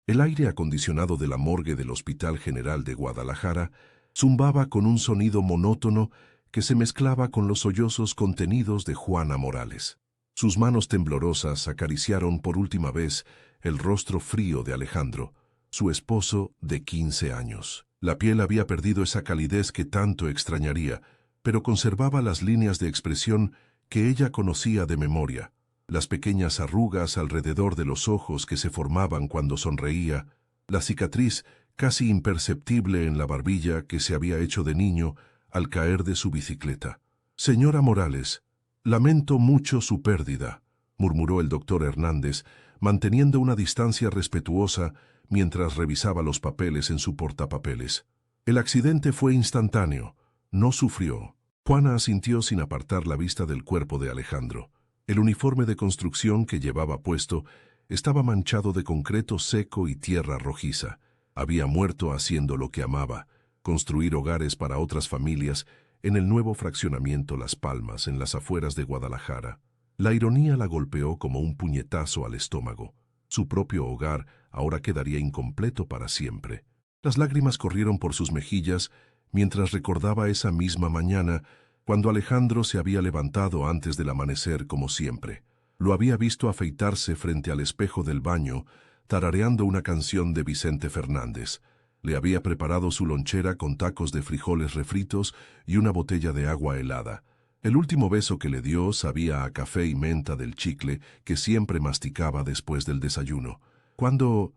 El aire acondicionado de la morgue del Hospital General de Guadalajara zumbaba con un sonido monótono que se mezclaba con los sollozos contenidos de Juana Morales. Sus manos temblorosas acariciaron por última vez el rostro frío de Alejandro, su esposo de 15 años. La piel había perdido esa calidez que tanto extrañaría, pero conservaba las líneas de expresión que ella conocía de memoria, las pequeñas arrugas alrededor de los ojos que se formaban cuando sonreía, la cicatriz casi imperceptible en la barbilla que se había hecho de niño al caer de su bicicleta. «Señora Morales, lamento mucho su pérdida», murmuró el doctor Hernández, manteniendo una distancia respetuosa mientras revisaba los papeles en su portapapeles. «El accidente fue instantáneo. No sufrió». Juana asintió sin apartar la vista del cuerpo de Alejandro. El uniforme de construcción que llevaba puesto estaba manchado de concreto seco y tierra rojiza. Había muerto haciendo lo que amaba, construir hogares para otras familias en el nuevo fraccionamiento Las Palmas, en las afueras de Guadalajara. La ironía la golpeó como un puñetazo al estómago. Su propio hogar ahora quedaría incompleto para siempre. Las lágrimas corrieron por sus mejillas mientras recordaba esa misma mañana cuando Alejandro se había levantado antes del amanecer como siempre. Lo había visto afeitarse frente al espejo del baño, tarareando una canción de Vicente Fernández. Le había preparado su lonchera con tacos de frijoles refritos y una botella de agua helada. El último beso que le dio sabía a café y menta del chicle que siempre masticaba después del desayuno. ¿Cuándo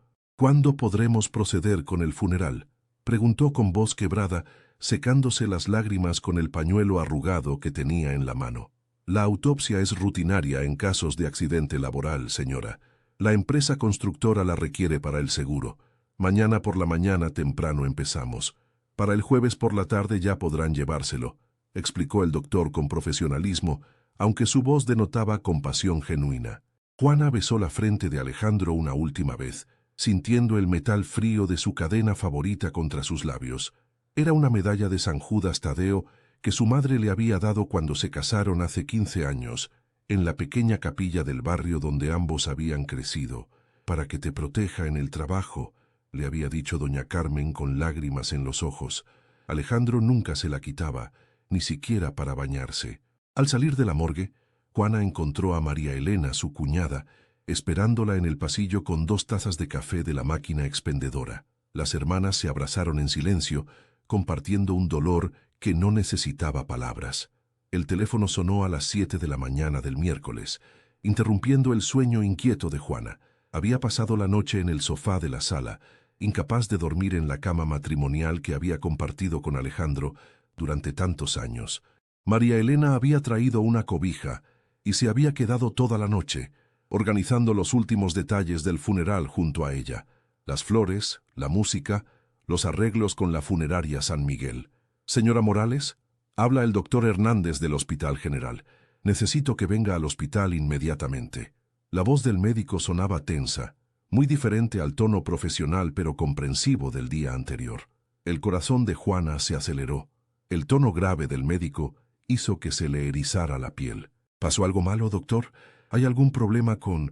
podremos proceder con el funeral?», preguntó con voz quebrada, secándose las lágrimas con el pañuelo arrugado que tenía en la mano. «La autopsia es rutinaria en casos de accidente laboral, señora. La empresa constructora la requiere para el seguro. Mañana por la mañana temprano empezamos. Para el jueves por la tarde ya podrán llevárselo», explicó el doctor con profesionalismo, aunque su voz denotaba compasión genuina. Juana besó la frente de Alejandro una última vez, sintiendo el metal frío de su cadena favorita contra sus labios. Era una medalla de San Judas Tadeo que su madre le había dado cuando se casaron hace 15 años, en la pequeña capilla del barrio donde ambos habían crecido. «Para que te proteja en el trabajo», le había dicho doña Carmen con lágrimas en los ojos. Alejandro nunca se la quitaba, ni siquiera para bañarse. Al salir de la morgue, Juana encontró a María Elena, su cuñada, esperándola en el pasillo con 2 tazas de café de la máquina expendedora. Las hermanas se abrazaron en silencio, compartiendo un dolor que no necesitaba palabras. El teléfono sonó a las 7 de la mañana del miércoles, interrumpiendo el sueño inquieto de Juana. Había pasado la noche en el sofá de la sala, incapaz de dormir en la cama matrimonial que había compartido con Alejandro durante tantos años. María Elena había traído una cobija y se había quedado toda la noche, organizando los últimos detalles del funeral junto a ella: las flores, la música, los arreglos con la funeraria San Miguel. «Señora Morales, habla el doctor Hernández del Hospital General. Necesito que venga al hospital inmediatamente». La voz del médico sonaba tensa, muy diferente al tono profesional pero comprensivo del día anterior. El corazón de Juana se aceleró. El tono grave del médico hizo que se le erizara la piel. «¿Pasó algo malo, doctor? ¿Hay algún problema con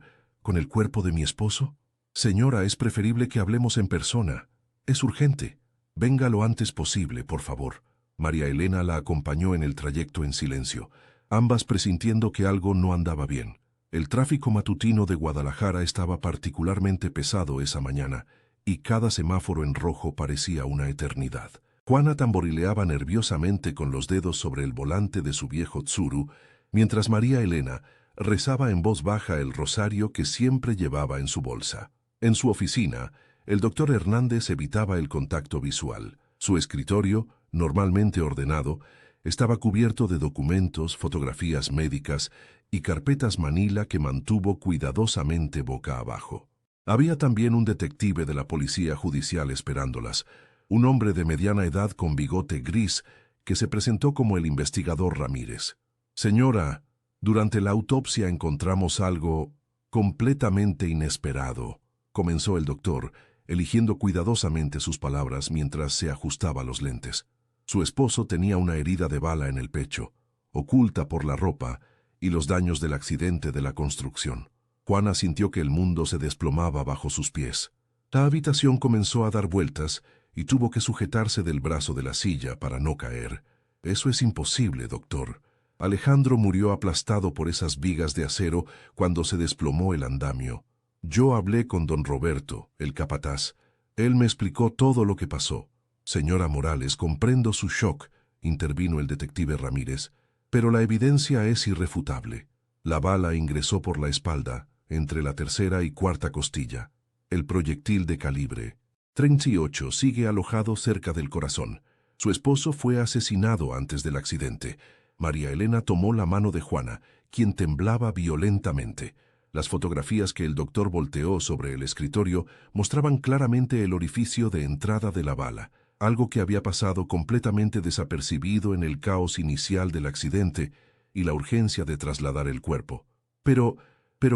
el cuerpo de mi esposo?» «Señora, es preferible que hablemos en persona. Es urgente. Venga lo antes posible, por favor». María Elena la acompañó en el trayecto en silencio, ambas presintiendo que algo no andaba bien. El tráfico matutino de Guadalajara estaba particularmente pesado esa mañana, y cada semáforo en rojo parecía una eternidad. Juana tamborileaba nerviosamente con los dedos sobre el volante de su viejo Tsuru, mientras María Elena rezaba en voz baja el rosario que siempre llevaba en su bolsa. En su oficina, el doctor Hernández evitaba el contacto visual. Su escritorio, normalmente ordenado, estaba cubierto de documentos, fotografías médicas y carpetas manila que mantuvo cuidadosamente boca abajo. Había también un detective de la policía judicial esperándolas, un hombre de mediana edad con bigote gris que se presentó como el investigador Ramírez. «Señora, durante la autopsia encontramos algo completamente inesperado», comenzó el doctor, eligiendo cuidadosamente sus palabras mientras se ajustaba los lentes. Su esposo tenía una herida de bala en el pecho, oculta por la ropa y los daños del accidente de la construcción. Juana sintió que el mundo se desplomaba bajo sus pies. La habitación comenzó a dar vueltas y tuvo que sujetarse del brazo de la silla para no caer. Eso es imposible, doctor. Alejandro murió aplastado por esas vigas de acero cuando se desplomó el andamio. Yo hablé con don Roberto, el capataz. Él me explicó todo lo que pasó. Señora Morales, comprendo su shock, intervino el detective Ramírez, pero la evidencia es irrefutable. La bala ingresó por la espalda, entre la tercera y cuarta costilla. El proyectil de calibre 38 sigue alojado cerca del corazón. Su esposo fue asesinado antes del accidente. María Elena tomó la mano de Juana, quien temblaba violentamente. Las fotografías que el doctor volteó sobre el escritorio mostraban claramente el orificio de entrada de la bala, algo que había pasado completamente desapercibido en el caos inicial del accidente y la urgencia de trasladar el cuerpo. Pero,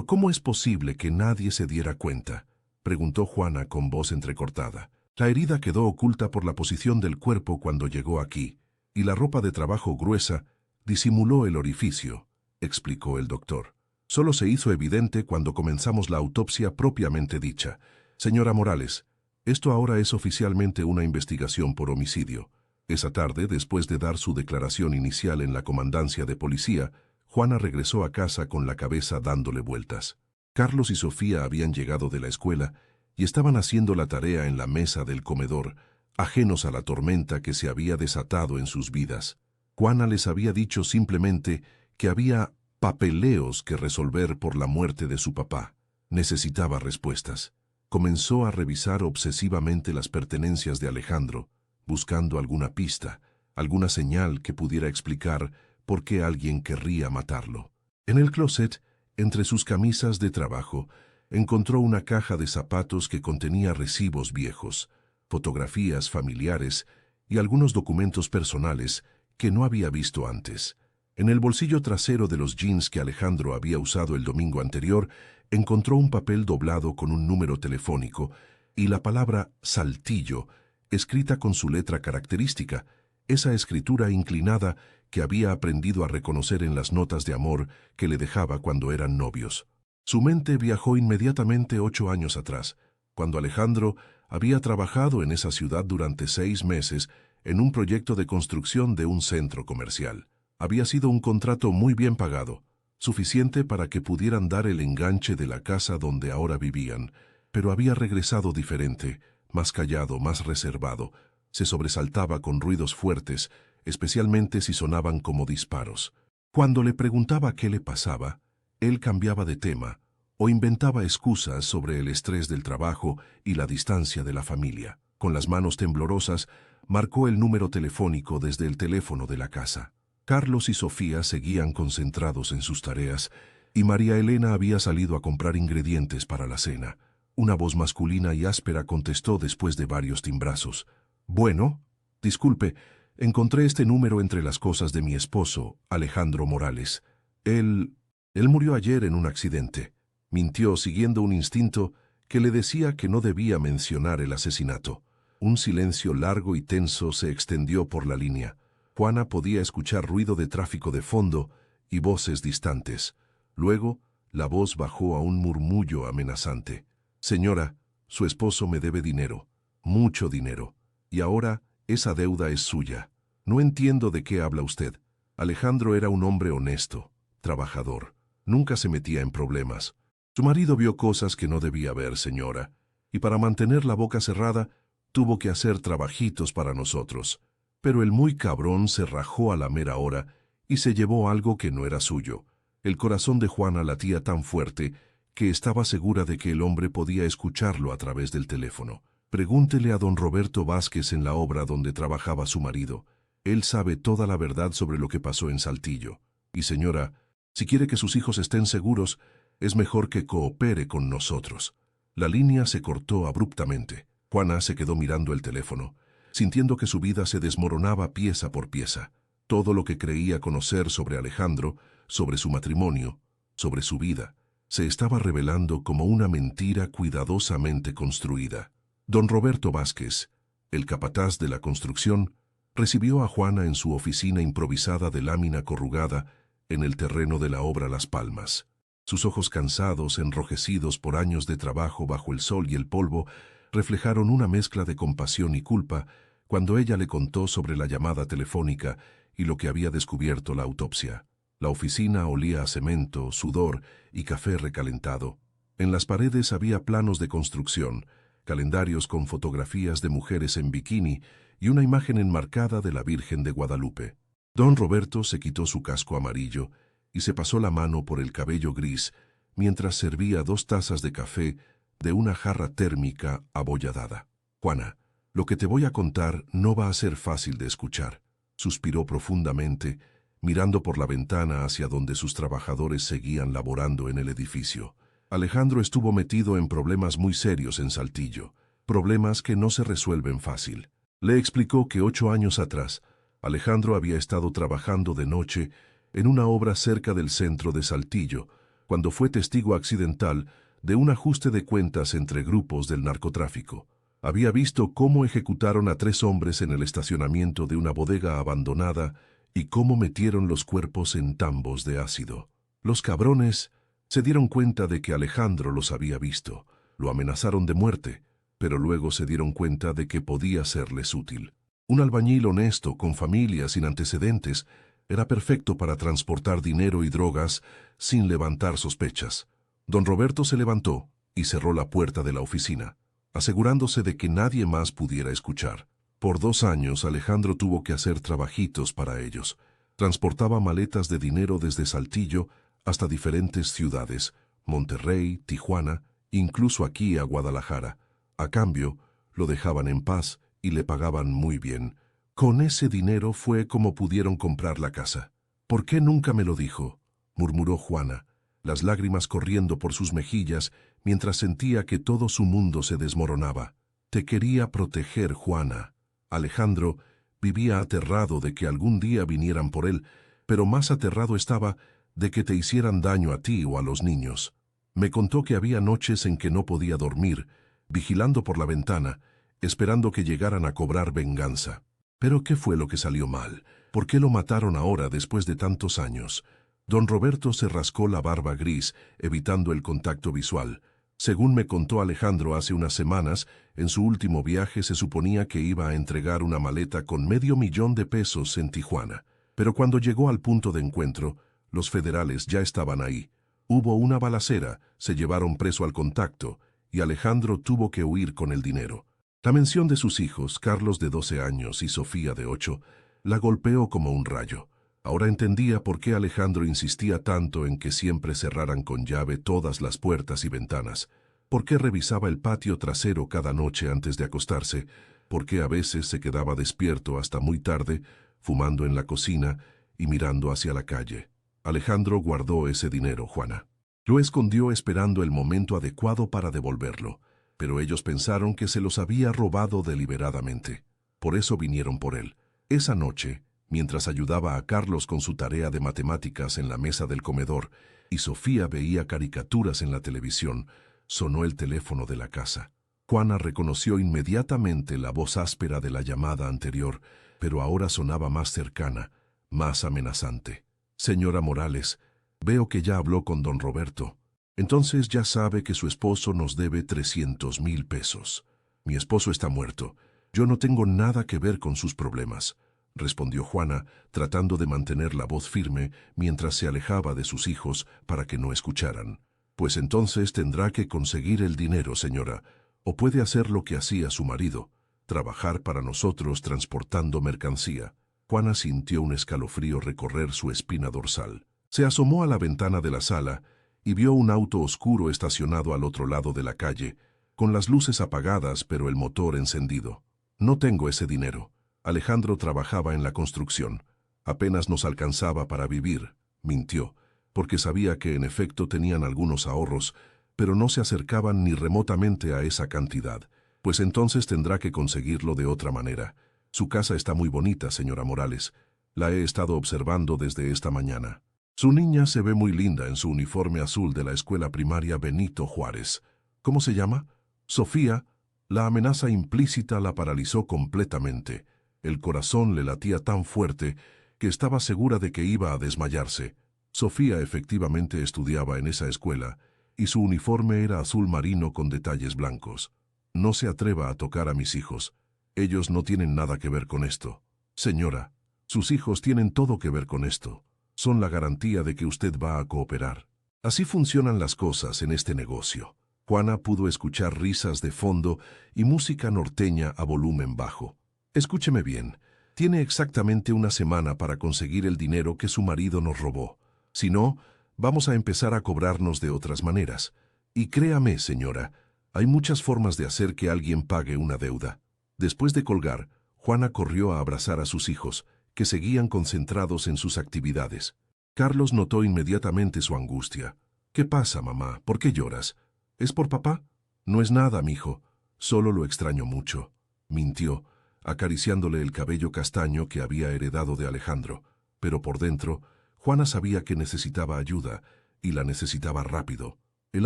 ¿cómo es posible que nadie se diera cuenta?, preguntó Juana con voz entrecortada. La herida quedó oculta por la posición del cuerpo cuando llegó aquí, y la ropa de trabajo gruesa disimuló el orificio, explicó el doctor. Solo se hizo evidente cuando comenzamos la autopsia propiamente dicha. Señora Morales, esto ahora es oficialmente una investigación por homicidio. Esa tarde, después de dar su declaración inicial en la comandancia de policía, Juana regresó a casa con la cabeza dándole vueltas. Carlos y Sofía habían llegado de la escuela y estaban haciendo la tarea en la mesa del comedor, ajenos a la tormenta que se había desatado en sus vidas. Juana les había dicho simplemente que había papeleos que resolver por la muerte de su papá. Necesitaba respuestas. Comenzó a revisar obsesivamente las pertenencias de Alejandro, buscando alguna pista, alguna señal que pudiera explicar por qué alguien querría matarlo. En el closet, entre sus camisas de trabajo, encontró una caja de zapatos que contenía recibos viejos, fotografías familiares y algunos documentos personales que no había visto antes. En el bolsillo trasero de los jeans que Alejandro había usado el domingo anterior, encontró un papel doblado con un número telefónico y la palabra Saltillo, escrita con su letra característica, esa escritura inclinada que había aprendido a reconocer en las notas de amor que le dejaba cuando eran novios. Su mente viajó inmediatamente 8 años atrás, cuando Alejandro había trabajado en esa ciudad durante 6 meses en un proyecto de construcción de un centro comercial. Había sido un contrato muy bien pagado, suficiente para que pudieran dar el enganche de la casa donde ahora vivían, pero había regresado diferente, más callado, más reservado. Se sobresaltaba con ruidos fuertes, especialmente si sonaban como disparos. Cuando le preguntaba qué le pasaba, él cambiaba de tema o inventaba excusas sobre el estrés del trabajo y la distancia de la familia. Con las manos temblorosas, marcó el número telefónico desde el teléfono de la casa. Carlos y Sofía seguían concentrados en sus tareas y María Elena había salido a comprar ingredientes para la cena. Una voz masculina y áspera contestó después de varios timbrazos. «Bueno, disculpe, encontré este número entre las cosas de mi esposo, Alejandro Morales. Él murió ayer en un accidente». Mintió siguiendo un instinto que le decía que no debía mencionar el asesinato. Un silencio largo y tenso se extendió por la línea. Juana podía escuchar ruido de tráfico de fondo y voces distantes. Luego, la voz bajó a un murmullo amenazante. «Señora, su esposo me debe dinero, mucho dinero, y ahora esa deuda es suya. No entiendo de qué habla usted. Alejandro era un hombre honesto, trabajador, nunca se metía en problemas. Su marido vio cosas que no debía ver, señora, y para mantener la boca cerrada tuvo que hacer trabajitos para nosotros. Pero el muy cabrón se rajó a la mera hora y se llevó algo que no era suyo». El corazón de Juana latía tan fuerte que estaba segura de que el hombre podía escucharlo a través del teléfono. «Pregúntele a don Roberto Vázquez en la obra donde trabajaba su marido. Él sabe toda la verdad sobre lo que pasó en Saltillo. Y señora, si quiere que sus hijos estén seguros, es mejor que coopere con nosotros». La línea se cortó abruptamente. Juana se quedó mirando el teléfono, sintiendo que su vida se desmoronaba pieza por pieza. Todo lo que creía conocer sobre Alejandro, sobre su matrimonio, sobre su vida, se estaba revelando como una mentira cuidadosamente construida. Don Roberto Vázquez, el capataz de la construcción, recibió a Juana en su oficina improvisada de lámina corrugada en el terreno de la obra Las Palmas. Sus ojos cansados, enrojecidos por años de trabajo bajo el sol y el polvo, reflejaron una mezcla de compasión y culpa cuando ella le contó sobre la llamada telefónica y lo que había descubierto la autopsia. La oficina olía a cemento, sudor y café recalentado. En las paredes había planos de construcción, calendarios con fotografías de mujeres en bikini y una imagen enmarcada de la Virgen de Guadalupe. Don Roberto se quitó su casco amarillo y se pasó la mano por el cabello gris mientras servía 2 tazas de café de una jarra térmica abolladada. «Juana, lo que te voy a contar no va a ser fácil de escuchar», suspiró profundamente, mirando por la ventana hacia donde sus trabajadores seguían laborando en el edificio. Alejandro estuvo metido en problemas muy serios en Saltillo, problemas que no se resuelven fácil. Le explicó que 8 años atrás, Alejandro había estado trabajando de noche en una obra cerca del centro de Saltillo, cuando fue testigo accidental de un ajuste de cuentas entre grupos del narcotráfico. Había visto cómo ejecutaron a 3 hombres en el estacionamiento de una bodega abandonada y cómo metieron los cuerpos en tambos de ácido. Los cabrones se dieron cuenta de que Alejandro los había visto, lo amenazaron de muerte, pero luego se dieron cuenta de que podía serles útil. Un albañil honesto, con familia, sin antecedentes, era perfecto para transportar dinero y drogas sin levantar sospechas. Don Roberto se levantó y cerró la puerta de la oficina, asegurándose de que nadie más pudiera escuchar. Por 2 años Alejandro tuvo que hacer trabajitos para ellos. Transportaba maletas de dinero desde Saltillo hasta diferentes ciudades, Monterrey, Tijuana, incluso aquí a Guadalajara. A cambio, lo dejaban en paz y le pagaban muy bien. Con ese dinero fue como pudieron comprar la casa. «¿Por qué nunca me lo dijo?», murmuró Juana, las lágrimas corriendo por sus mejillas mientras sentía que todo su mundo se desmoronaba. «Te quería proteger, Juana». Alejandro vivía aterrado de que algún día vinieran por él, pero más aterrado estaba de que te hicieran daño a ti o a los niños. Me contó que había noches en que no podía dormir, vigilando por la ventana, esperando que llegaran a cobrar venganza. ¿Pero qué fue lo que salió mal? ¿Por qué lo mataron ahora después de tantos años? Don Roberto se rascó la barba gris, evitando el contacto visual. Según me contó Alejandro hace unas semanas, en su último viaje se suponía que iba a entregar una maleta con $500,000 en Tijuana. Pero cuando llegó al punto de encuentro, los federales ya estaban ahí. Hubo una balacera, se llevaron preso al contacto, y Alejandro tuvo que huir con el dinero. La mención de sus hijos, Carlos de 12 años y Sofía de 8, la golpeó como un rayo. Ahora entendía por qué Alejandro insistía tanto en que siempre cerraran con llave todas las puertas y ventanas, por qué revisaba el patio trasero cada noche antes de acostarse, por qué a veces se quedaba despierto hasta muy tarde, fumando en la cocina y mirando hacia la calle. Alejandro guardó ese dinero, Juana. Lo escondió esperando el momento adecuado para devolverlo, pero ellos pensaron que se los había robado deliberadamente. Por eso vinieron por él. Esa noche, mientras ayudaba a Carlos con su tarea de matemáticas en la mesa del comedor y Sofía veía caricaturas en la televisión, sonó el teléfono de la casa. Juana reconoció inmediatamente la voz áspera de la llamada anterior, pero ahora sonaba más cercana, más amenazante. «Señora Morales, veo que ya habló con don Roberto. Entonces ya sabe que su esposo nos debe $300,000. Mi esposo está muerto. Yo no tengo nada que ver con sus problemas», respondió Juana, tratando de mantener la voz firme mientras se alejaba de sus hijos para que no escucharan. «Pues entonces tendrá que conseguir el dinero, señora, o puede hacer lo que hacía su marido, trabajar para nosotros transportando mercancía». Juana sintió un escalofrío recorrer su espina dorsal. Se asomó a la ventana de la sala y vio un auto oscuro estacionado al otro lado de la calle, con las luces apagadas pero el motor encendido. «No tengo ese dinero. Alejandro trabajaba en la construcción. Apenas nos alcanzaba para vivir», mintió, porque sabía que en efecto tenían algunos ahorros, pero no se acercaban ni remotamente a esa cantidad. «Pues entonces tendrá que conseguirlo de otra manera. Su casa está muy bonita, señora Morales. La he estado observando desde esta mañana. Su niña se ve muy linda en su uniforme azul de la escuela primaria Benito Juárez. ¿Cómo se llama? Sofía». La amenaza implícita la paralizó completamente. El corazón le latía tan fuerte que estaba segura de que iba a desmayarse. Sofía efectivamente estudiaba en esa escuela, y su uniforme era azul marino con detalles blancos. No se atreva a tocar a mis hijos. Ellos no tienen nada que ver con esto. Señora, sus hijos tienen todo que ver con esto. Son la garantía de que usted va a cooperar. Así funcionan las cosas en este negocio. Juana pudo escuchar risas de fondo y música norteña a volumen bajo. Escúcheme bien. Tiene exactamente una semana para conseguir el dinero que su marido nos robó. Si no, vamos a empezar a cobrarnos de otras maneras. Y créame, señora, hay muchas formas de hacer que alguien pague una deuda. Después de colgar, Juana corrió a abrazar a sus hijos, que seguían concentrados en sus actividades. Carlos notó inmediatamente su angustia. «¿Qué pasa, mamá? ¿Por qué lloras? ¿Es por papá?» «No es nada, mijo. Solo lo extraño mucho», mintió, acariciándole el cabello castaño que había heredado de Alejandro. Pero por dentro, Juana sabía que necesitaba ayuda, y la necesitaba rápido. El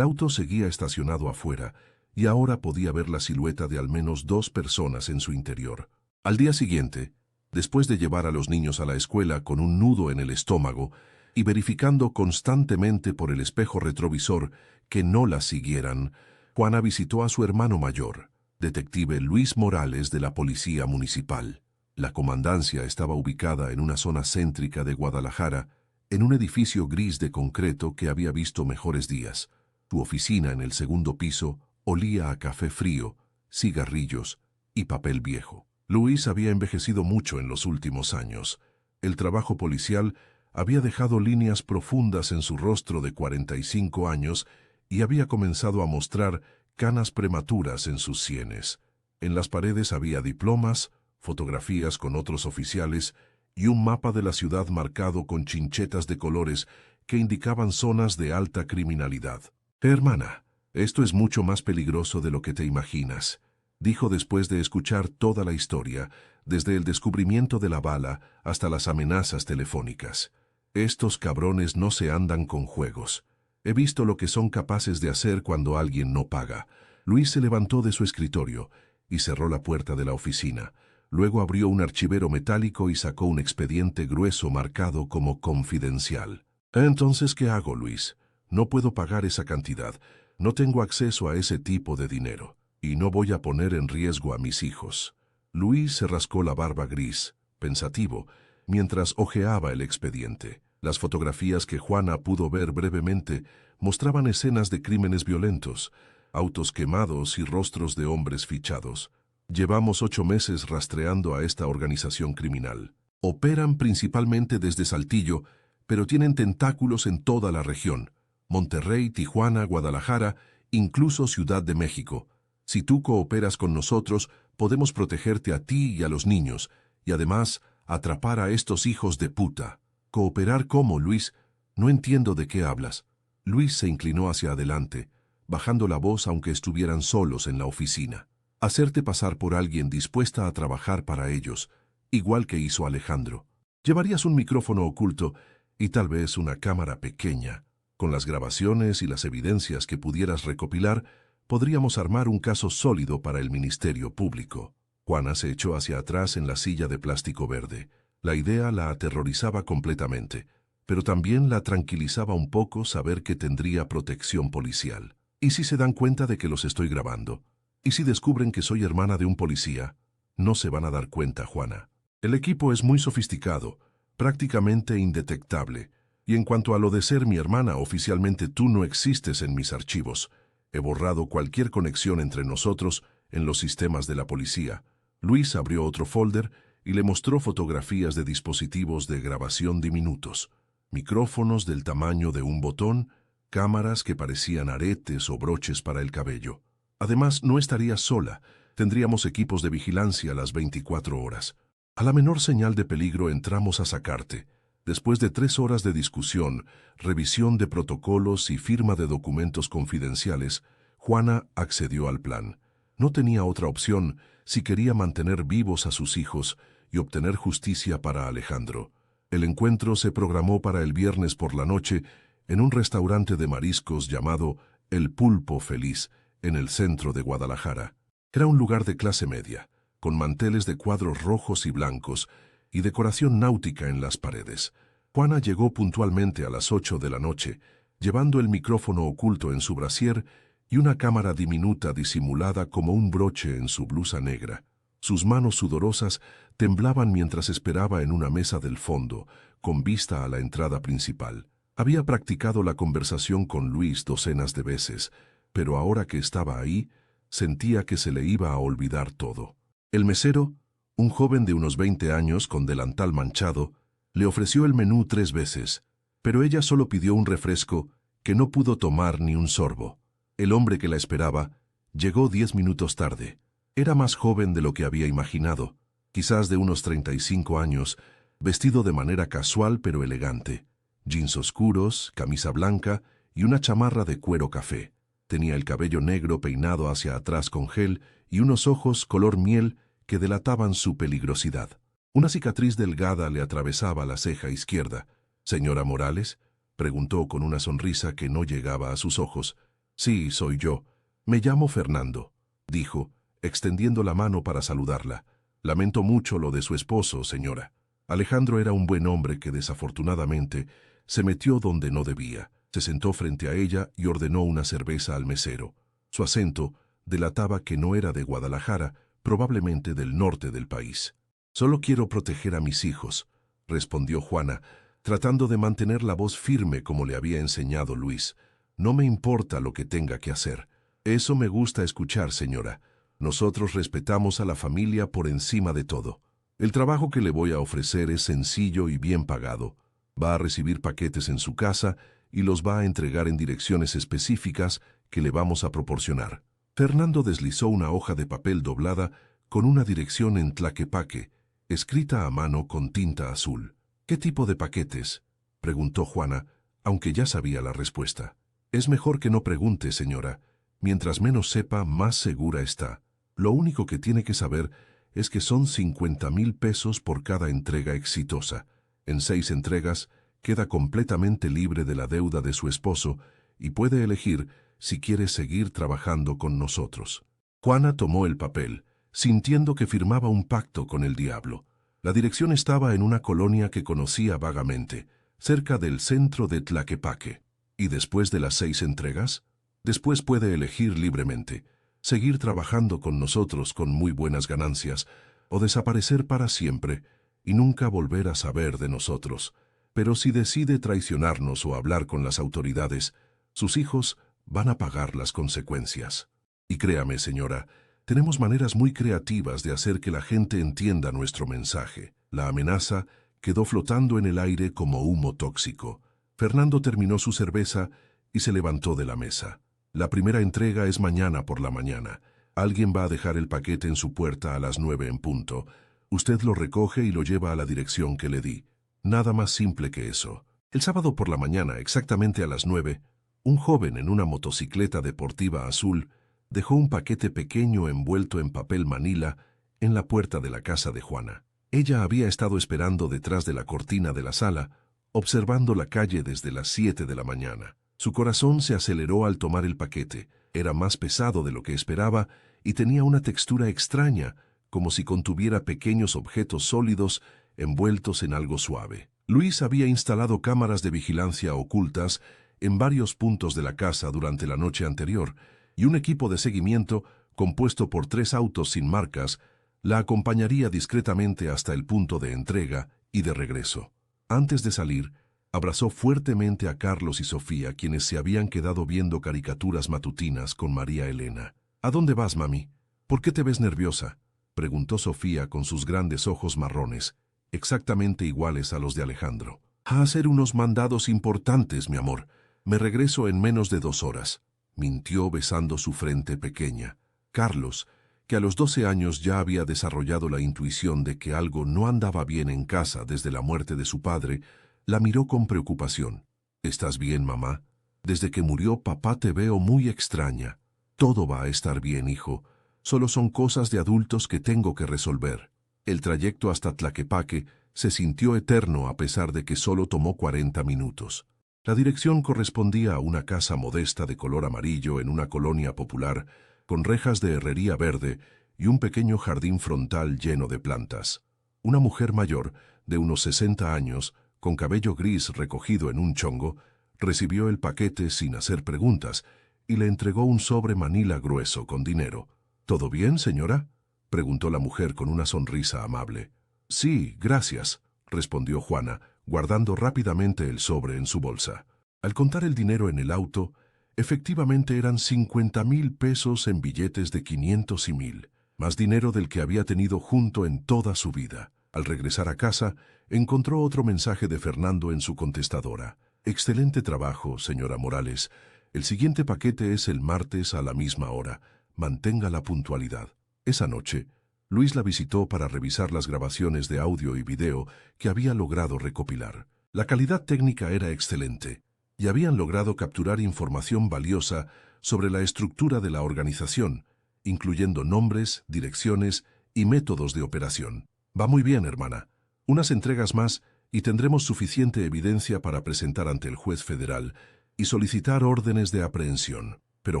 auto seguía estacionado afuera, y ahora podía ver la silueta de al menos 2 personas en su interior. Al día siguiente, después de llevar a los niños a la escuela con un nudo en el estómago y verificando constantemente por el espejo retrovisor que no la siguieran, Juana visitó a su hermano mayor, detective Luis Morales de la Policía Municipal. La comandancia estaba ubicada en una zona céntrica de Guadalajara, en un edificio gris de concreto que había visto mejores días. Su oficina en el segundo piso olía a café frío, cigarrillos y papel viejo. Luis había envejecido mucho en los últimos años. El trabajo policial había dejado líneas profundas en su rostro de 45 años y había comenzado a mostrar canas prematuras en sus sienes. En las paredes había diplomas, fotografías con otros oficiales y un mapa de la ciudad marcado con chinchetas de colores que indicaban zonas de alta criminalidad. «Hermana, esto es mucho más peligroso de lo que te imaginas», dijo después de escuchar toda la historia, desde el descubrimiento de la bala hasta las amenazas telefónicas. «Estos cabrones no se andan con juegos. He visto lo que son capaces de hacer cuando alguien no paga». Luis se levantó de su escritorio y cerró la puerta de la oficina. Luego abrió un archivero metálico y sacó un expediente grueso marcado como confidencial. «Entonces, ¿qué hago, Luis? No puedo pagar esa cantidad. No tengo acceso a ese tipo de dinero. Y no voy a poner en riesgo a mis hijos». Luis se rascó la barba gris, pensativo, mientras hojeaba el expediente. Las fotografías que Juana pudo ver brevemente mostraban escenas de crímenes violentos, autos quemados y rostros de hombres fichados. «Llevamos 8 meses rastreando a esta organización criminal. Operan principalmente desde Saltillo, pero tienen tentáculos en toda la región. Monterrey, Tijuana, Guadalajara, incluso Ciudad de México. Si tú cooperas con nosotros, podemos protegerte a ti y a los niños, y además atrapar a estos hijos de puta». «¿Cooperar cómo, Luis? No entiendo de qué hablas». Luis se inclinó hacia adelante, bajando la voz aunque estuvieran solos en la oficina. «Hacerte pasar por alguien dispuesta a trabajar para ellos, igual que hizo Alejandro. Llevarías un micrófono oculto y tal vez una cámara pequeña. Con las grabaciones y las evidencias que pudieras recopilar, podríamos armar un caso sólido para el Ministerio Público». Juana se echó hacia atrás en la silla de plástico verde. La idea la aterrorizaba completamente, pero también la tranquilizaba un poco saber que tendría protección policial. «¿Y si se dan cuenta de que los estoy grabando? ¿Y si descubren que soy hermana de un policía?» «No se van a dar cuenta, Juana. El equipo es muy sofisticado, prácticamente indetectable. Y en cuanto a lo de ser mi hermana, oficialmente tú no existes en mis archivos. He borrado cualquier conexión entre nosotros en los sistemas de la policía». Luis abrió otro folder y le mostró fotografías de dispositivos de grabación diminutos, micrófonos del tamaño de un botón, cámaras que parecían aretes o broches para el cabello. Además, no estarías sola. Tendríamos equipos de vigilancia las 24 horas. A la menor señal de peligro entramos a sacarte. Después de 3 horas de discusión, revisión de protocolos y firma de documentos confidenciales, Juana accedió al plan. No tenía otra opción si quería mantener vivos a sus hijos y obtener justicia para Alejandro. El encuentro se programó para el viernes por la noche en un restaurante de mariscos llamado El Pulpo Feliz, en el centro de Guadalajara. Era un lugar de clase media, con manteles de cuadros rojos y blancos y decoración náutica en las paredes. Juana llegó puntualmente a las 8 de la noche, llevando el micrófono oculto en su brasier y una cámara diminuta disimulada como un broche en su blusa negra. Sus manos sudorosas temblaban mientras esperaba en una mesa del fondo, con vista a la entrada principal. Había practicado la conversación con Luis docenas de veces, pero ahora que estaba ahí, sentía que se le iba a olvidar todo. El mesero, un joven de unos 20 años con delantal manchado, le ofreció el menú 3 veces, pero ella solo pidió un refresco que no pudo tomar ni un sorbo. El hombre que la esperaba llegó 10 minutos tarde. Era más joven de lo que había imaginado, quizás de unos 35 años, vestido de manera casual pero elegante. Jeans oscuros, camisa blanca y una chamarra de cuero café. Tenía el cabello negro peinado hacia atrás con gel y unos ojos color miel que delataban su peligrosidad. Una cicatriz delgada le atravesaba la ceja izquierda. «¿Señora Morales?», preguntó con una sonrisa que no llegaba a sus ojos. «Sí, soy yo. Me llamo Fernando», dijo, extendiendo la mano para saludarla. «Lamento mucho lo de su esposo, señora». Alejandro era un buen hombre que desafortunadamente se metió donde no debía. Se sentó frente a ella y ordenó una cerveza al mesero. Su acento delataba que no era de Guadalajara, probablemente del norte del país. «Solo quiero proteger a mis hijos», respondió Juana, tratando de mantener la voz firme como le había enseñado Luis. «No me importa lo que tenga que hacer». «Eso me gusta escuchar, señora. Nosotros respetamos a la familia por encima de todo. El trabajo que le voy a ofrecer es sencillo y bien pagado. Va a recibir paquetes en su casa y los va a entregar en direcciones específicas que le vamos a proporcionar». Fernando deslizó una hoja de papel doblada con una dirección en Tlaquepaque, escrita a mano con tinta azul. «¿Qué tipo de paquetes?», preguntó Juana, aunque ya sabía la respuesta. «Es mejor que no pregunte, señora. Mientras menos sepa, más segura está. Lo único que tiene que saber es que son 50,000 pesos por cada entrega exitosa. En 6 entregas queda completamente libre de la deuda de su esposo y puede elegir si quiere seguir trabajando con nosotros». Juana tomó el papel, sintiendo que firmaba un pacto con el diablo. La dirección estaba en una colonia que conocía vagamente, cerca del centro de Tlaquepaque. ¿Y después de las 6 entregas? Después puede elegir libremente, seguir trabajando con nosotros con muy buenas ganancias, o desaparecer para siempre y nunca volver a saber de nosotros. Pero si decide traicionarnos o hablar con las autoridades, sus hijos van a pagar las consecuencias. Y créame, señora, tenemos maneras muy creativas de hacer que la gente entienda nuestro mensaje. La amenaza quedó flotando en el aire como humo tóxico. Fernando terminó su cerveza y se levantó de la mesa. «La primera entrega es mañana por la mañana. Alguien va a dejar el paquete en su puerta a las 9 en punto. Usted lo recoge y lo lleva a la dirección que le di. Nada más simple que eso». El sábado por la mañana, exactamente a las 9, un joven en una motocicleta deportiva azul dejó un paquete pequeño envuelto en papel manila en la puerta de la casa de Juana. Ella había estado esperando detrás de la cortina de la sala, observando la calle desde las 7 de la mañana. Su corazón se aceleró al tomar el paquete. Era más pesado de lo que esperaba y tenía una textura extraña, como si contuviera pequeños objetos sólidos envueltos en algo suave. Luis había instalado cámaras de vigilancia ocultas en varios puntos de la casa durante la noche anterior, y un equipo de seguimiento, compuesto por 3 autos sin marcas, la acompañaría discretamente hasta el punto de entrega y de regreso. Antes de salir, abrazó fuertemente a Carlos y Sofía, quienes se habían quedado viendo caricaturas matutinas con María Elena. «¿A dónde vas, mami? ¿Por qué te ves nerviosa?», preguntó Sofía con sus grandes ojos marrones, exactamente iguales a los de Alejandro. «A hacer unos mandados importantes, mi amor. Me regreso en menos de 2 horas», mintió besando su frente pequeña. Carlos, que a los 12 años ya había desarrollado la intuición de que algo no andaba bien en casa desde la muerte de su padre, la miró con preocupación. «¿Estás bien, mamá? Desde que murió papá te veo muy extraña». «Todo va a estar bien, hijo. Solo son cosas de adultos que tengo que resolver». El trayecto hasta Tlaquepaque se sintió eterno a pesar de que solo tomó 40 minutos. La dirección correspondía a una casa modesta de color amarillo en una colonia popular, con rejas de herrería verde y un pequeño jardín frontal lleno de plantas. Una mujer mayor, de unos 60 años, con cabello gris recogido en un chongo, recibió el paquete sin hacer preguntas, y le entregó un sobre manila grueso con dinero. ¿Todo bien, señora?, preguntó la mujer con una sonrisa amable. Sí, gracias, respondió Juana, guardando rápidamente el sobre en su bolsa. Al contar el dinero en el auto, efectivamente eran 50,000 pesos en billetes de 500 y 1,000, más dinero del que había tenido junto en toda su vida. Al regresar a casa, encontró otro mensaje de Fernando en su contestadora. Excelente trabajo, señora Morales. El siguiente paquete es el martes a la misma hora. Mantenga la puntualidad. Esa noche, Luis la visitó para revisar las grabaciones de audio y video que había logrado recopilar. La calidad técnica era excelente y habían logrado capturar información valiosa sobre la estructura de la organización, incluyendo nombres, direcciones y métodos de operación. Va muy bien, hermana. Unas entregas más y tendremos suficiente evidencia para presentar ante el juez federal y solicitar órdenes de aprehensión. Pero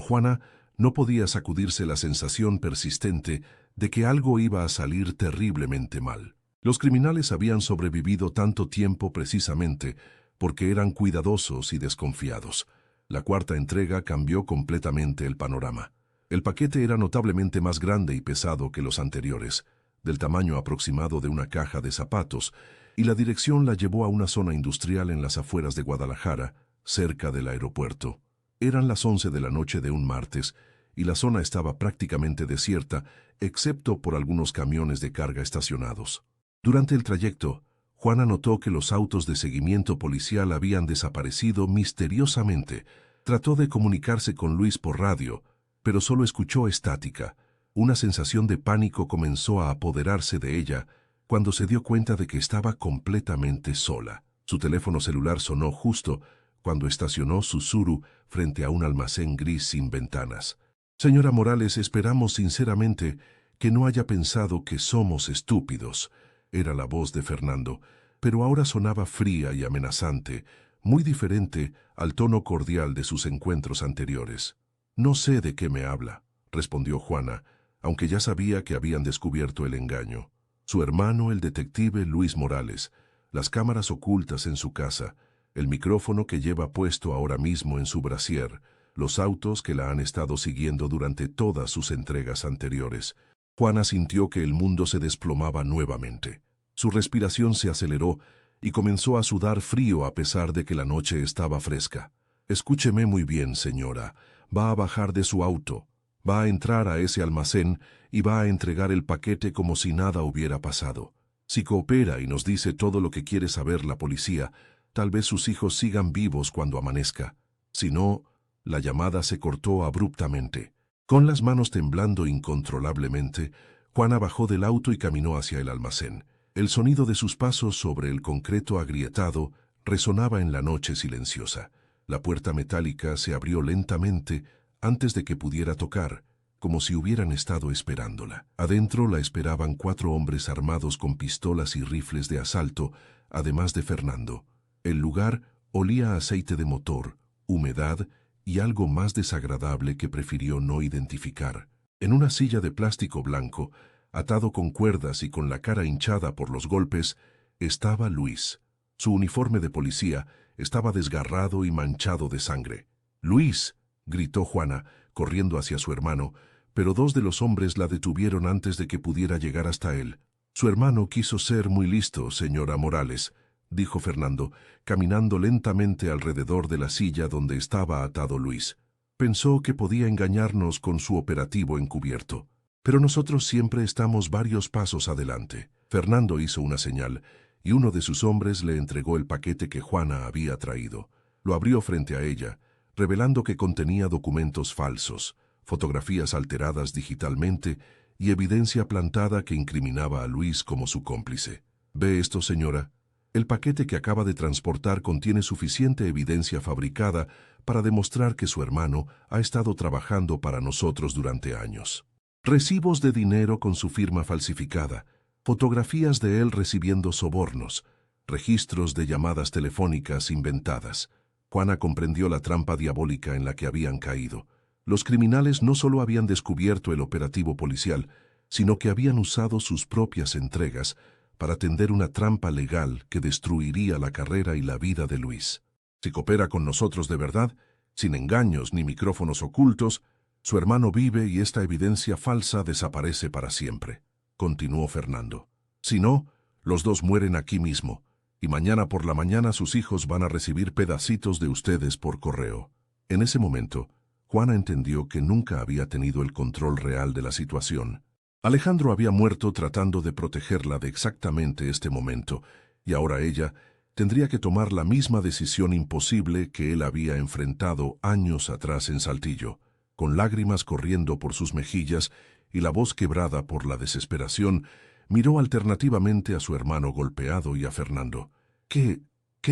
Juana no podía sacudirse la sensación persistente de que algo iba a salir terriblemente mal. Los criminales habían sobrevivido tanto tiempo precisamente porque eran cuidadosos y desconfiados. La cuarta entrega cambió completamente el panorama. El paquete era notablemente más grande y pesado que los anteriores, del tamaño aproximado de una caja de zapatos, y la dirección la llevó a una zona industrial en las afueras de Guadalajara, cerca del aeropuerto. Eran las 11 de la noche de un martes, y la zona estaba prácticamente desierta, excepto por algunos camiones de carga estacionados. Durante el trayecto, Juana notó que los autos de seguimiento policial habían desaparecido misteriosamente. Trató de comunicarse con Luis por radio, pero solo escuchó estática. Una sensación de pánico comenzó a apoderarse de ella cuando se dio cuenta de que estaba completamente sola. Su teléfono celular sonó justo cuando estacionó su Tsuru frente a un almacén gris sin ventanas. Señora Morales, esperamos sinceramente que no haya pensado que somos estúpidos. Era la voz de Fernando, pero ahora sonaba fría y amenazante, muy diferente al tono cordial de sus encuentros anteriores. No sé de qué me habla, respondió Juana, aunque ya sabía que habían descubierto el engaño. Su hermano, el detective Luis Morales, las cámaras ocultas en su casa, el micrófono que lleva puesto ahora mismo en su brasier, los autos que la han estado siguiendo durante todas sus entregas anteriores. Juana sintió que el mundo se desplomaba nuevamente. Su respiración se aceleró y comenzó a sudar frío a pesar de que la noche estaba fresca. Escúcheme muy bien, señora. Va a bajar de su auto, va a entrar a ese almacén y va a entregar el paquete como si nada hubiera pasado. Si coopera y nos dice todo lo que quiere saber la policía, tal vez sus hijos sigan vivos cuando amanezca. Si no, la llamada se cortó abruptamente. Con las manos temblando incontrolablemente, Juana bajó del auto y caminó hacia el almacén. El sonido de sus pasos sobre el concreto agrietado resonaba en la noche silenciosa. La puerta metálica se abrió lentamente antes de que pudiera tocar, como si hubieran estado esperándola. Adentro la esperaban 4 hombres armados con pistolas y rifles de asalto, además de Fernando. El lugar olía a aceite de motor, humedad y algo más desagradable que prefirió no identificar. En una silla de plástico blanco, atado con cuerdas y con la cara hinchada por los golpes, estaba Luis. Su uniforme de policía estaba desgarrado y manchado de sangre. «¡Luis!», gritó Juana, corriendo hacia su hermano, pero 2 de los hombres la detuvieron antes de que pudiera llegar hasta él. «Su hermano quiso ser muy listo, señora Morales», dijo Fernando, caminando lentamente alrededor de la silla donde estaba atado Luis. «Pensó que podía engañarnos con su operativo encubierto. Pero nosotros siempre estamos varios pasos adelante». Fernando hizo una señal, y uno de sus hombres le entregó el paquete que Juana había traído. Lo abrió frente a ella, revelando que contenía documentos falsos, fotografías alteradas digitalmente y evidencia plantada que incriminaba a Luis como su cómplice. «¿Ve esto, señora? El paquete que acaba de transportar contiene suficiente evidencia fabricada para demostrar que su hermano ha estado trabajando para nosotros durante años. Recibos de dinero con su firma falsificada, fotografías de él recibiendo sobornos, registros de llamadas telefónicas inventadas». Juana comprendió la trampa diabólica en la que habían caído. Los criminales no solo habían descubierto el operativo policial, sino que habían usado sus propias entregas para tender una trampa legal que destruiría la carrera y la vida de Luis. «Si coopera con nosotros de verdad, sin engaños ni micrófonos ocultos, su hermano vive y esta evidencia falsa desaparece para siempre, continuó Fernando. Si no, los dos mueren aquí mismo, y mañana por la mañana sus hijos van a recibir pedacitos de ustedes por correo. En ese momento, Juana entendió que nunca había tenido el control real de la situación. Alejandro había muerto tratando de protegerla de exactamente este momento, y ahora ella tendría que tomar la misma decisión imposible que él había enfrentado años atrás en Saltillo. Con lágrimas corriendo por sus mejillas y la voz quebrada por la desesperación, miró alternativamente a su hermano golpeado y a Fernando. ¿Qué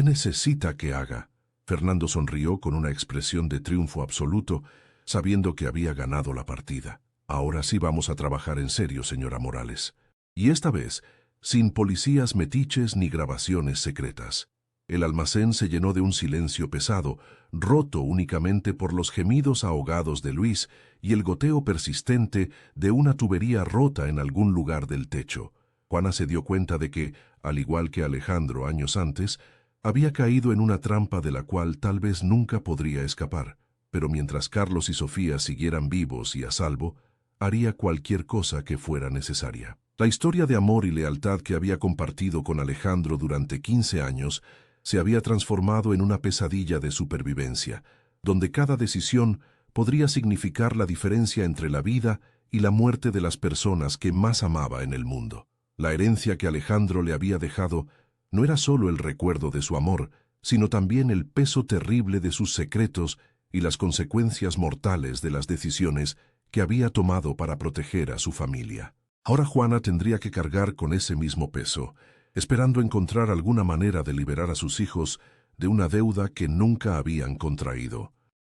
necesita que haga? Fernando sonrió con una expresión de triunfo absoluto, sabiendo que había ganado la partida. Ahora sí vamos a trabajar en serio, señora Morales. Y esta vez, sin policías metiches ni grabaciones secretas. El almacén se llenó de un silencio pesado, roto únicamente por los gemidos ahogados de Luis y el goteo persistente de una tubería rota en algún lugar del techo. Juana se dio cuenta de que, al igual que Alejandro años antes, había caído en una trampa de la cual tal vez nunca podría escapar, pero mientras Carlos y Sofía siguieran vivos y a salvo, haría cualquier cosa que fuera necesaria. La historia de amor y lealtad que había compartido con Alejandro durante 15 años se había transformado en una pesadilla de supervivencia, donde cada decisión podría significar la diferencia entre la vida y la muerte de las personas que más amaba en el mundo. La herencia que Alejandro le había dejado no era solo el recuerdo de su amor, sino también el peso terrible de sus secretos y las consecuencias mortales de las decisiones que había tomado para proteger a su familia. Ahora Juana tendría que cargar con ese mismo peso, esperando encontrar alguna manera de liberar a sus hijos de una deuda que nunca habían contraído.